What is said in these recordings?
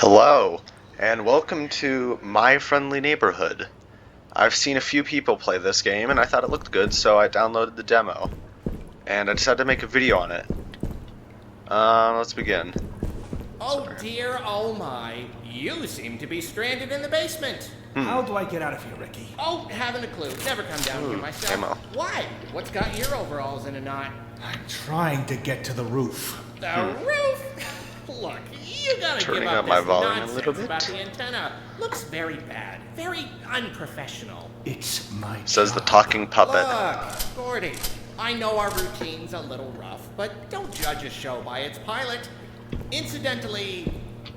Hello, and welcome to My Friendly Neighborhood. I've seen a few people play this game, and I thought it looked good, so I downloaded the demo. And I decided to make a video on it. Let's begin. Oh dear, oh my. You seem to be stranded in the basement. How do I get out of here, Ricky? Oh, haven't a clue. Never come down here myself. ammo. Why? What's got your overalls in a knot? I'm trying to get to the roof. The roof? Look, you gotta Turning give up up my this volume a nonsense little bit. about the antenna. Looks very bad. Very unprofessional. It's my Says the job. talking puppet. Look, Gordy, I know our routine's a little rough, but don't judge a show by its pilot. Incidentally,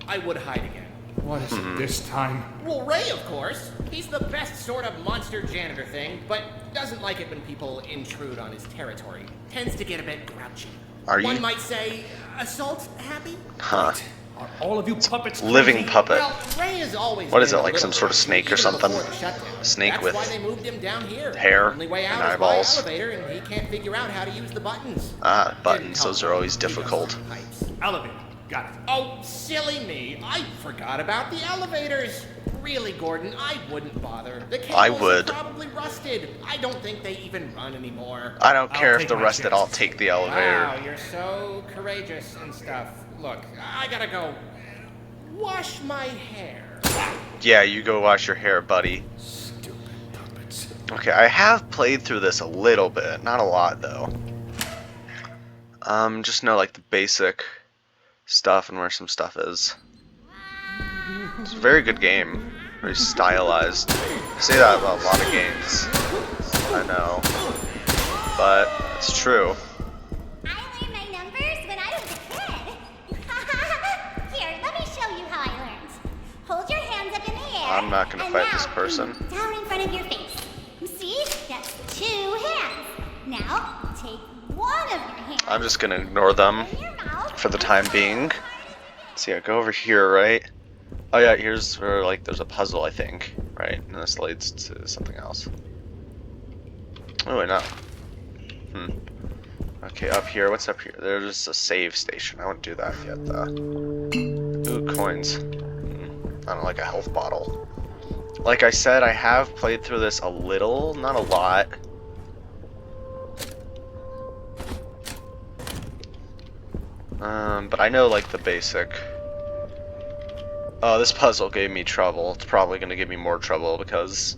I would hide again. What is it this time? Well, Ray, of course. He's the best sort of monster janitor thing, but doesn't like it when people intrude on his territory. Tends to get a bit grouchy. Are you? One might say, assault happy? Huh. Are all of you puppets Living crazy? puppet. Well, Ray has always What is been it, a like little some sort of crazy, snake or even something? before the shutdown. Snake That's with why they moved him down here. hair Only way and out is eyeballs. by elevator, and he can't figure out how to use the buttons. Ah, buttons. Didn't Those help are always he doesn't difficult. have pipes. Elevator. Got it. Oh, silly me. I forgot about the elevators. Really, Gordon, I wouldn't bother. The I cables would. are probably rusted. I don't think they even run anymore. I don't I'll care if take the my rusted, I'll chances. take the elevator. Wow, you're so courageous and stuff. Look, I gotta go wash my hair. Yeah, you go wash your hair, buddy. Stupid puppets. Okay, I have played through this a little bit, not a lot though. Just know like the basic stuff and where some stuff is. It's a very good game, very stylized. I say that about a lot of games, I know, but it's true. I learned my numbers when I was a kid. Here, let me show you how I learned. Hold your hands up in the air. I'm not gonna and fight now this person. Down in front of your face. See? That's 2 hands. Now, take one of your hands. I'm just gonna ignore them in your mouth. for the time being. So yeah, go over here, right? Oh yeah, here's where like there's a puzzle, I think, right? And this leads to something else. Oh wait, no. Okay, up here. What's up here? There's a save station. I won't do that yet, though. Ooh, coins. I don't like a health bottle. Like I said, I have played through this a little, not a lot. But I know like the basic. Oh, this puzzle gave me trouble. It's probably gonna give me more trouble because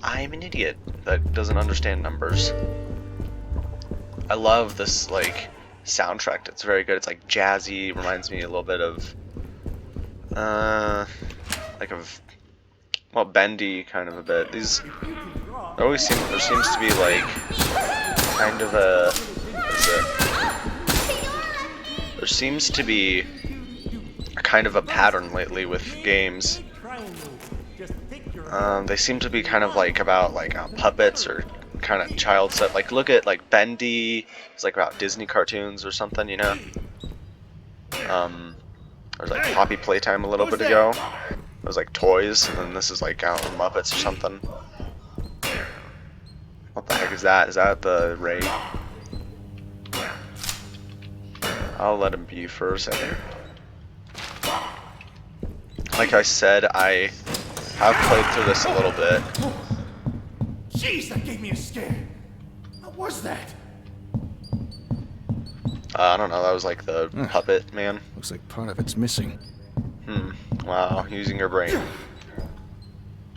I'm an idiot that doesn't understand numbers. I love this like soundtrack. It's very good. It's like jazzy. Reminds me a little bit of well, bendy kind of a bit. These there seems to be like kind of a what is it? There seems to be kind of a pattern lately with games. They seem to be kind of like about like puppets or kind of child set. Like look at like Bendy. It's like about Disney cartoons or something, you know. There's like Poppy Playtime a little bit ago. It was like toys, and then this is like out Muppets or something. What the heck is that? Is that the Ray? I'll let him be for a second. Like I said, I have played through this a little bit. Jeez, that gave me a scare. What was that? I don't know, that was like the puppet man. Looks like part of it's missing. Wow, using your brain.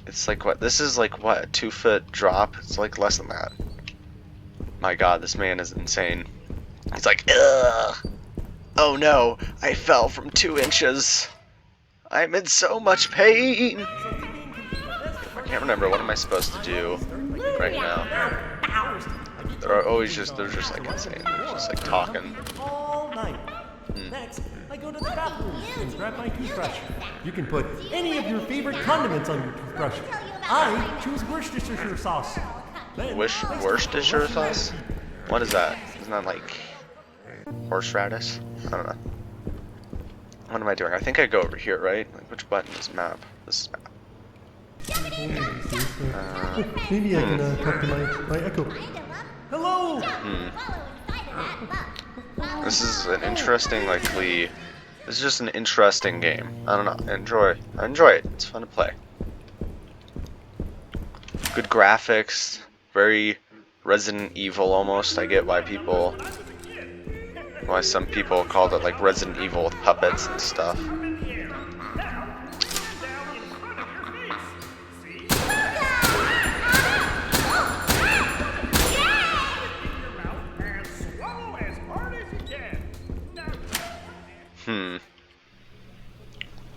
It's like what? This is like what? A 2-foot drop? It's like less than that. My god, this man is insane. He's like, ugh! Oh no, I fell from 2 inches. I'm in so much pain. I can't remember, what am I supposed to do right now? They're just like insane. They're just like talking. All night. Next, I go to the bathroom and grab my toothbrush. You can put any of your favorite condiments on your toothbrush. I choose Worcestershire sauce. Then I stick the Worcestershire brush in my sauce? What is that? Isn't that like horseradish? I don't know. What am I doing? I think I go over here, right? Like which button is map? This is map. Maybe I can talk to my echo. Hello! This is an interesting, likely This is just an interesting game. I don't know. I enjoy it. It's fun to play. Good graphics. Very Resident Evil almost. I get why some people called it like Resident Evil with puppets and stuff.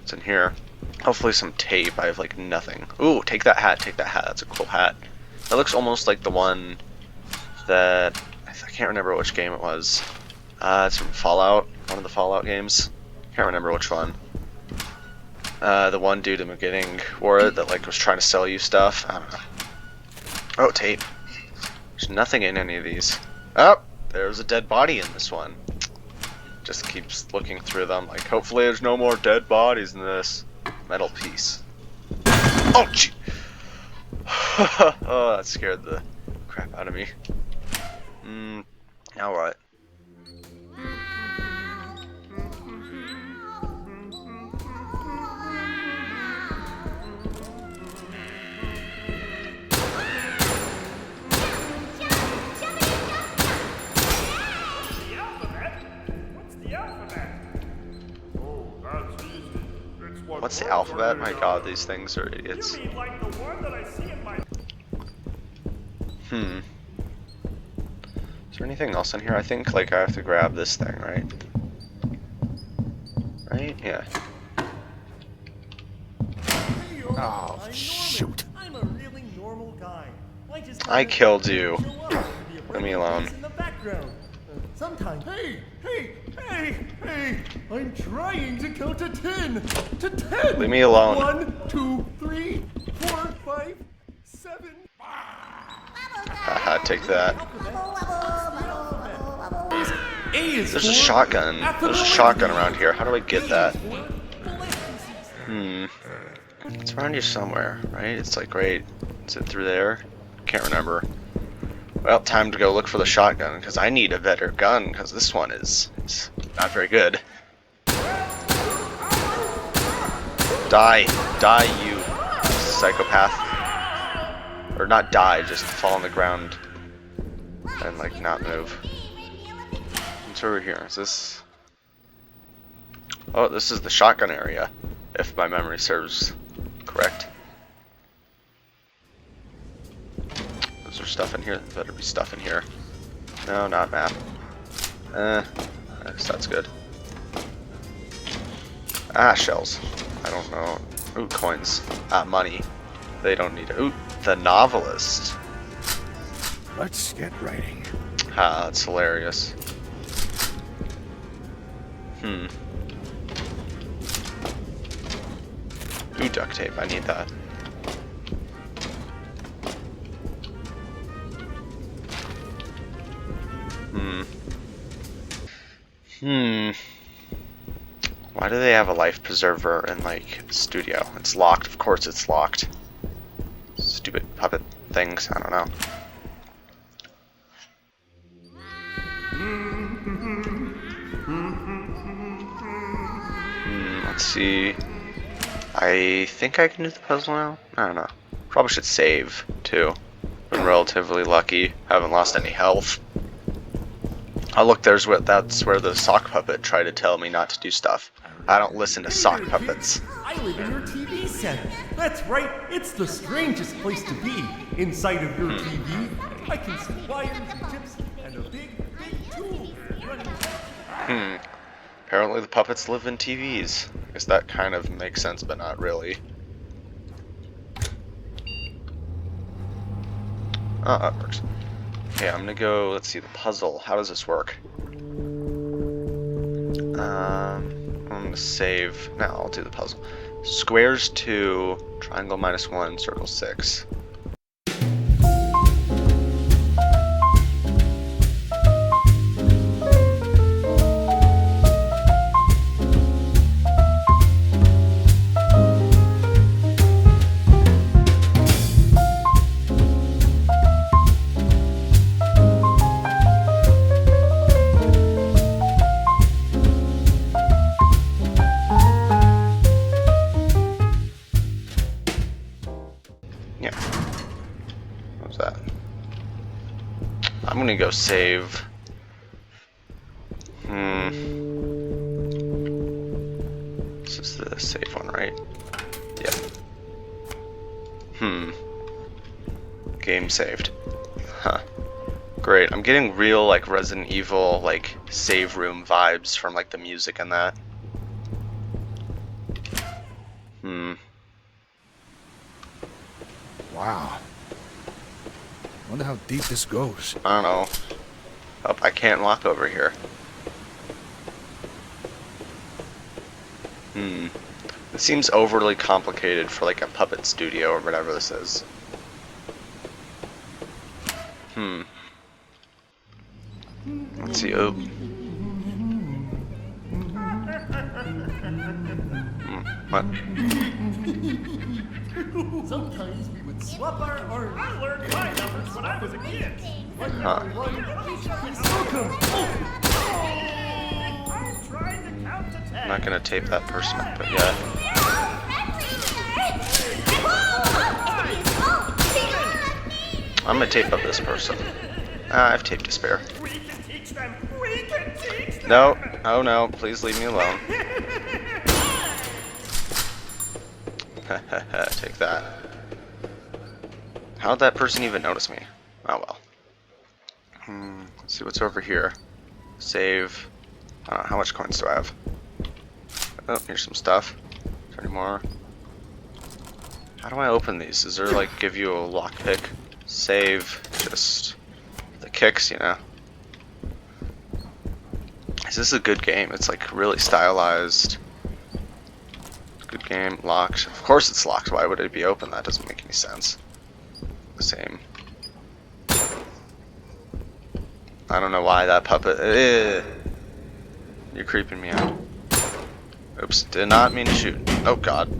What's in here? Hopefully some tape. I have like nothing. Ooh, take that hat. Take that hat. That's a cool hat. That looks almost like the one that I can't remember which game it was. It's from Fallout. One of the Fallout games. Can't remember which one. The one dude in the beginning wore it that like was trying to sell you stuff. I don't know. Oh, tape. There's nothing in any of these. Oh, there's a dead body in this one. Just keeps looking through them like, hopefully there's no more dead bodies in this. Metal piece. Oh, gee. Oh, that scared the crap out of me. Now what? What's the alphabet? My god, these things are idiots. Is there anything else in here? I think like I have to grab this thing, right? Right? Yeah. Oh, shoot. I'm a really normal guy. I killed you. Leave me alone. In the background. Sometimes. Hey! I'm trying to count to 10. To 10. Leave me alone. 1, 2, 3, 4, 5, 7. Haha, take that. There's a shotgun. There's a shotgun around here. How do I get that? It's around here somewhere, right? It's like right. Is it through there? Can't remember. Well, time to go look for the shotgun, because I need a better gun, because this one is not very good. Die, you psychopath. Or not die, just fall on the ground and like not move. What's over here? Is this... Oh, this is the shotgun area, if my memory serves correct. Is there stuff in here? Better be stuff in here. No, not map. I guess that's good. Ah, shells. I don't know. Ooh, coins. Ah, money. They don't need it. Ooh, the novelist. Let's get writing. Ah, that's hilarious. Ooh, duct tape. I need that. Why do they have a life preserver in, like, studio? It's locked. Of course it's locked. Stupid puppet things. I don't know. Let's see. I think I can do the puzzle now? I don't know. Probably should save, too. Been relatively lucky. Haven't lost any health. Oh look, that's where the sock puppet tried to tell me not to do stuff. I don't listen to sock puppets. I live in your TV set. That's right, it's the strangest place to be. Inside of your TV, I can see wires and tips and a big tool running. Apparently the puppets live in TVs. I guess that kind of makes sense, but not really. Oh, that works. Okay, I'm gonna go, let's see, the puzzle. How does this work? I'm gonna save. No, I'll do the puzzle. Squares 2, triangle -1, circle 6. that? I'm gonna go save. This is the safe one, right? Yeah. Game saved. Huh. Great. I'm getting real like Resident Evil like save room vibes from like the music and that. Wow. Wonder how deep this goes. I don't know. Oh, I can't walk over here. It seems overly complicated for like a puppet studio or whatever this is. Let's see. Oh. What? Sometimes we would swap our arms. I learned my numbers when I was a kid. Huh. I'm trying to count to 10. I'm not gonna tape that person up, but yeah. I'm gonna tape up this person. I've taped to spare. We can teach them. We can teach them. No. Oh no. Please leave me alone. Take that. How'd that person even notice me? Oh well. Let's see what's over here. Save. I don't know, how much coins do I have? Oh, here's some stuff. Is there any more? How do I open these? Is there like give you a lockpick? Save. Just the kicks, you know. Is this a good game? It's like really stylized. Good game. Locked. Of course it's locked. Why would it be open? That doesn't make any sense. The same. I don't know why that puppet. You're creeping me out. Oops. Did not mean to shoot. Oh god.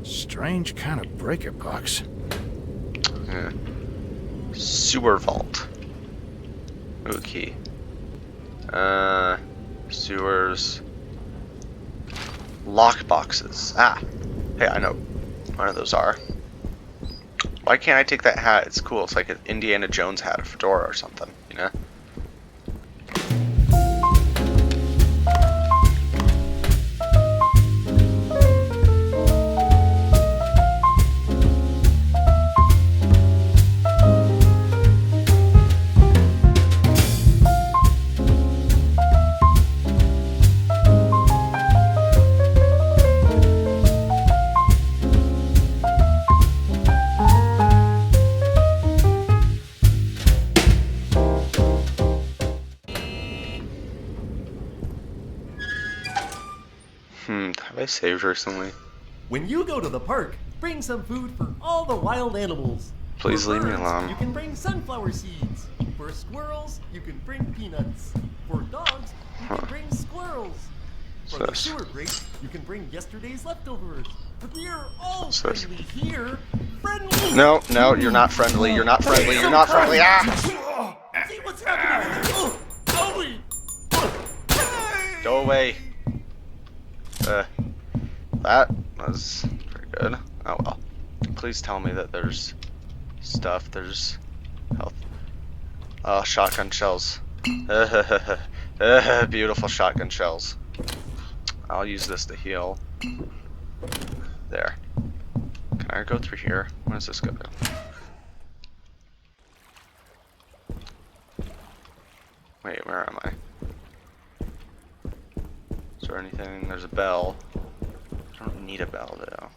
Strange kind of breaker box. Yeah. Sewer vault. Ooh, key. Sewers. Lock boxes. Ah. Hey, I know what those are. Why can't I take that hat? It's cool. It's like an Indiana Jones hat, a fedora or something, you know? Have I saved recently? When you go to the park, bring some food for all the wild animals. Please For leave me birds, alone. You can bring sunflower seeds. For squirrels, you can bring peanuts. For dogs, you can bring squirrels. For the Sus. sewer grate, you can bring yesterday's leftovers. But we are all Sus. friendly here. Friendly! No, no, you're not friendly. You're not friendly. You're not friendly. Ah! See what's happening? Oh, owie! Go away. That was pretty good. Oh well. Please tell me that there's stuff. There's health. Oh, shotgun shells. Beautiful shotgun shells. I'll use this to heal. There. Can I go through here? Where does this go to? Wait, where am I? Is there anything? There's a bell. I don't need a bell though.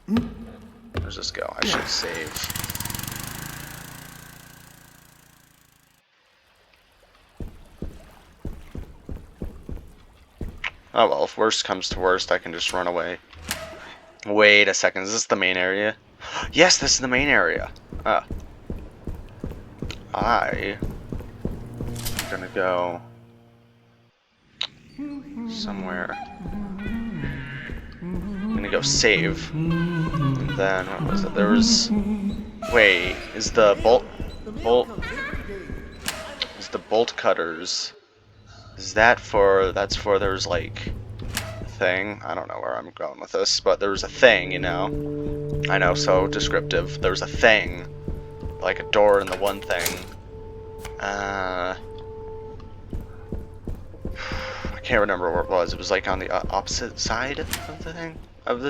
Where's this go? I should save. Oh well, if worst comes to worst, I can just run away. Wait a second, is this the main area? Yes, this is the main area. I'm gonna go somewhere. I'm gonna go save. And then, what was it? There was... Wait, is the bolt cutters... Is that for... That's for there's like... a thing? I don't know where I'm going with this, but there's a thing, you know? I know, so descriptive. There's a thing, like a door in the one thing. I can't remember where it was. It was like on the opposite side of the thing, of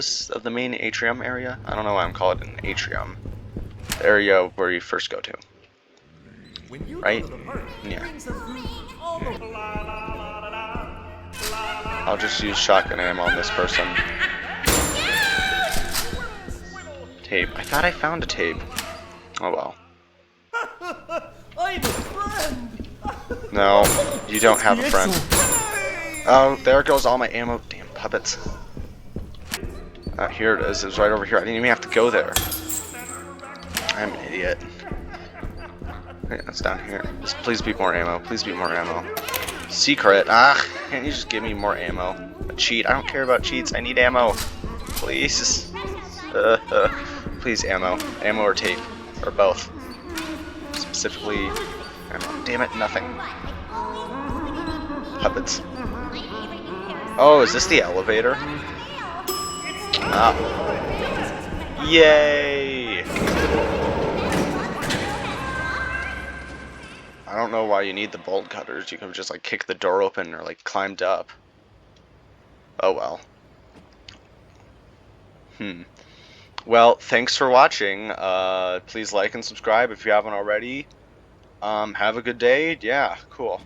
the main atrium area. I don't know why I'm calling it an atrium. The area where you first go to. When you Right? go to the park, Yeah. bring some food all over. I'll just use shotgun ammo on this person. Tape. I thought I found a tape. Oh well. I'm a friend. No, you don't have a friend. Excellent. Oh, there goes all my ammo. Damn puppets. Here it is. It was right over here. I didn't even have to go there. I'm an idiot. Okay, that's down here. Just please be more ammo. Please be more ammo. Secret. Ah, can't you just give me more ammo? A cheat. I don't care about cheats. I need ammo. Please. Please, ammo. Ammo or tape. Or both. Specifically, ammo. Damn it, nothing. Puppets. Oh, is this the elevator? Ah. Yay! I don't know why you need the bolt cutters. You could have just like kicked the door open or like climbed up. Oh well. Well, thanks for watching. Please like and subscribe if you haven't already. Have a good day. Yeah, cool.